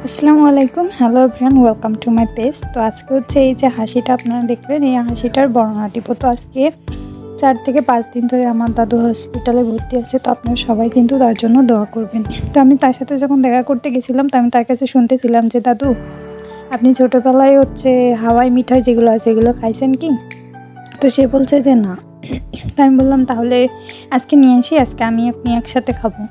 আসসালামু আলাইকুম, hello everyone, welcome to my page. তো আজকে হচ্ছে এই যে হাসিটা আপনারা দেখলেন, এই হাসিটার বর্ণনা দিব। তো আজকে 4 থেকে 5 দিন ধরে আমার দাদু হসপিটালে ভর্তি আছে। তো আপনারা সবাই কিন্তু তার জন্য দোয়া করবেন। তো আমি তার সাথে যখন দেখা করতে গেছিলাম, তো আমি তার কাছে শুনতেছিলাম যে দাদু, আপনি ছোটোবেলায় হচ্ছে হাওয়াই মিঠাই যেগুলো আছে এগুলো খাইছেন কি? তো সে বলছে যে না। তো আমি বললাম তাহলে আজকে নিয়ে আসি, আজকে আমি আপনি একসাথে খাবো।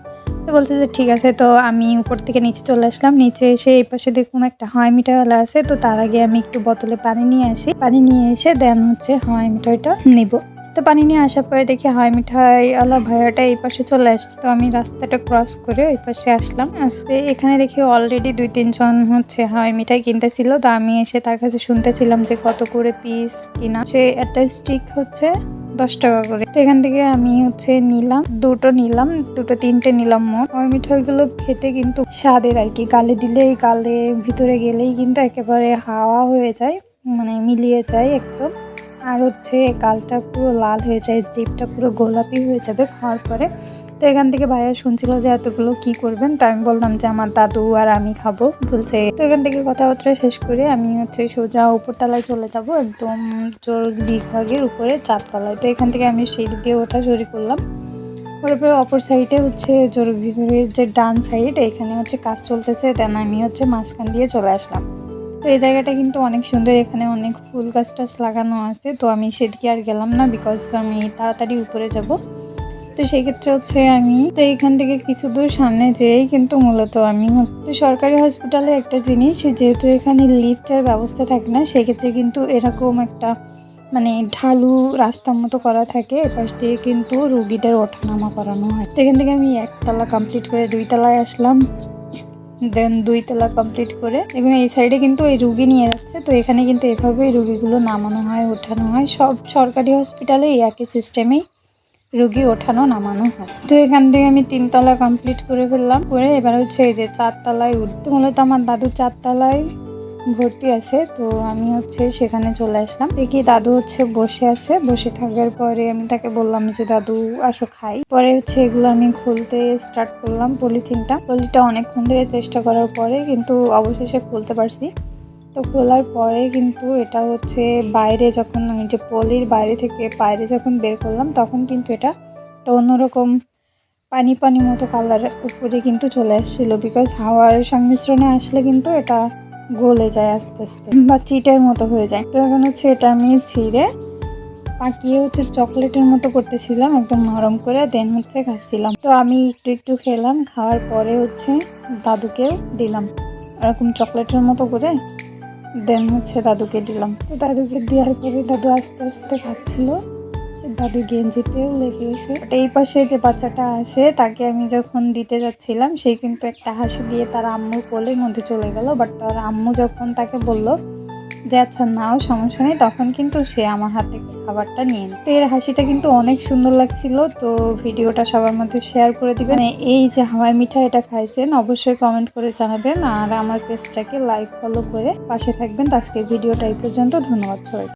তো বলছে যে ঠিক আছে। তো আমি উপর থেকে নিচে চলে আসলাম। নিচে এসে এই পাশে দেখুন একটা হাওয়াই মিঠাইওয়ালা আছে। তো তার আগে আমি একটু বোতলে পানি নিয়ে আসি, পানি নিয়ে এসে দেন হচ্ছে হাওয়াই মিঠাইটা নিব। তো পানি নিয়ে আসার পরে দেখি হাওয়াই মিঠাইওয়ালা ভাইয়াটা এই পাশে চলে আসছে। তো আমি রাস্তাটা ক্রস করে ওই পাশে আসলাম। আজকে এখানে দেখি অলরেডি 2-3 জন হচ্ছে হাওয়াই মিঠাই কিনতেছিল। তো আমি এসে তার কাছে শুনতেছিলাম যে কত করে পিস কিনা। সে একটা স্টিক হচ্ছে 10 টাকা করে। তো এখান থেকে আমি হচ্ছে নিলাম, দুটো তিনটে নিলাম মোট। ওই মিঠাইগুলো খেতে কিন্তু স্বাদের আর কি, গালে দিলেই গালে ভিতরে গেলেই কিন্তু একেবারে হাওয়া হয়ে যায়, মানে মিলিয়ে যায় একদম। আর হচ্ছে গালটা পুরো লাল হয়ে যায়, জিভটা পুরো গোলাপি হয়ে যাবে খাওয়ার পরে। তো এখান থেকে ভাইয়া শুনছিল যে এতগুলো কি করবেন। তো আমি বললাম যে আমার দাদু আর আমি খাবো বলছে। তো এখান থেকে কথাবার্তা শেষ করে আমি হচ্ছে সোজা উপরতলায় চলে যাবো, একদম জোর বিভাগের উপরে 4 তলায়। তো এখান থেকে আমি সিঁড়ি দিয়ে ওঠা শুরু করলাম। ওরপরে অপর সাইডে হচ্ছে জোর বিভাগের যে ডান সাইড, এখানে হচ্ছে কাজ চলতেছে। দেন আমি হচ্ছে মাঝখান দিয়ে চলে আসলাম। তো এই জায়গাটা কিন্তু অনেক সুন্দর, এখানে অনেক ফুল গাছ টাছ লাগানো আছে। তো আমি সেদিকে আর গেলাম না, বিকজ আমি তাড়াতাড়ি উপরে যাব। তো সেই ক্ষেত্রে হচ্ছে আমি তো এইখান থেকে কিছু দূর সামনে যেয়েই কিন্তু মূলত আমি হচ্ছে সরকারি হসপিটালে একটা জিনিস, যেহেতু এখানে লিফটের ব্যবস্থা থাকে না, সেক্ষেত্রে কিন্তু এরকম একটা মানে ঢালু রাস্তার মতো করা থাকে। এপাশ দিয়ে কিন্তু রুগীদের ওঠানামা করানো হয়। তো এখান থেকে আমি 1 তলা কমপ্লিট করে 2 তলায় আসলাম। দেন 2 তলা কমপ্লিট করে এখন এই সাইডে কিন্তু এই রুগী নিয়ে যাচ্ছে। তো এখানে কিন্তু এভাবেই রুগীগুলো নামানো হয়, ওঠানো হয়। সব সরকারি হসপিটালে এই একই সিস্টেমেই রুগী ওঠানো নামানো হয়। তো এখান থেকে আমি 3 তলা কমপ্লিট করে ফেললাম, করে এবার হচ্ছে এই যে 4 তলায় উঠতে। মূলত আমার দাদু 4 তলায় ভর্তি আছে। তো আমি হচ্ছে সেখানে চলে আসলাম। দেখি দাদু হচ্ছে বসে আছে। বসে থাকার পরে আমি তাকে বললাম যে দাদু আসো খাই। পরে হচ্ছে এগুলো আমি খুলতে স্টার্ট করলাম। পলিটা অনেকক্ষণ ধরে চেষ্টা করার পরে কিন্তু অবশেষে খুলতে পারছি। তো খোলার পরে কিন্তু এটা হচ্ছে বাইরে যখন ওই যে পলির বাইরে থেকে বাইরে যখন বের করলাম, তখন কিন্তু এটা একটা অন্যরকম পানি পানি মতো কালার উপরে কিন্তু চলে আসছিল। বিকজ হাওয়ার সংমিশ্রণে আসলে কিন্তু এটা গলে যায় আস্তে আস্তে, বা চিটের মতো হয়ে যায়। তো এখন হচ্ছে এটা আমি ছিঁড়ে পাকিয়ে হচ্ছে চকলেটের মতো করতেছিলাম, একদম নরম করে। দেন হচ্ছে খাচ্ছিলাম। তো আমি একটু একটু খেলাম, খাওয়ার পরে হচ্ছে দাদুকেও দিলাম এরকম চকলেটের মতো করে। দেন হচ্ছে দাদুকে দিলাম। তো দাদুকে দেওয়ার পরে দাদু আস্তে আস্তে খাচ্ছিল। দাদু গেঞ্জিতেও লেগে গেছে। এই পাশে যে বাচ্চাটা আছে তাকে আমি যখন দিতে যাচ্ছিলাম, সে কিন্তু একটা হাসি দিয়ে তার আম্মুর কোলের মধ্যে চলে গেল। বাট তার আম্মু যখন তাকে বলল যে আচ্ছা নাও, সমস্যা নেই, তখন কিন্তু সে আমার হাত থেকে খাবারটা নিয়ে নেয়। তো এর হাসিটা কিন্তু অনেক সুন্দর লাগছিল। তো ভিডিওটা সবার মধ্যে শেয়ার করে দিবেন। এই যে হাওয়াই মিঠাই এটা খাইছেন অবশ্যই কমেন্ট করে জানাবেন, আর আমার পেজটাকে লাইক ফলো করে পাশে থাকবেন। তো আজকের ভিডিওটা এই পর্যন্ত। ধন্যবাদ সবাই।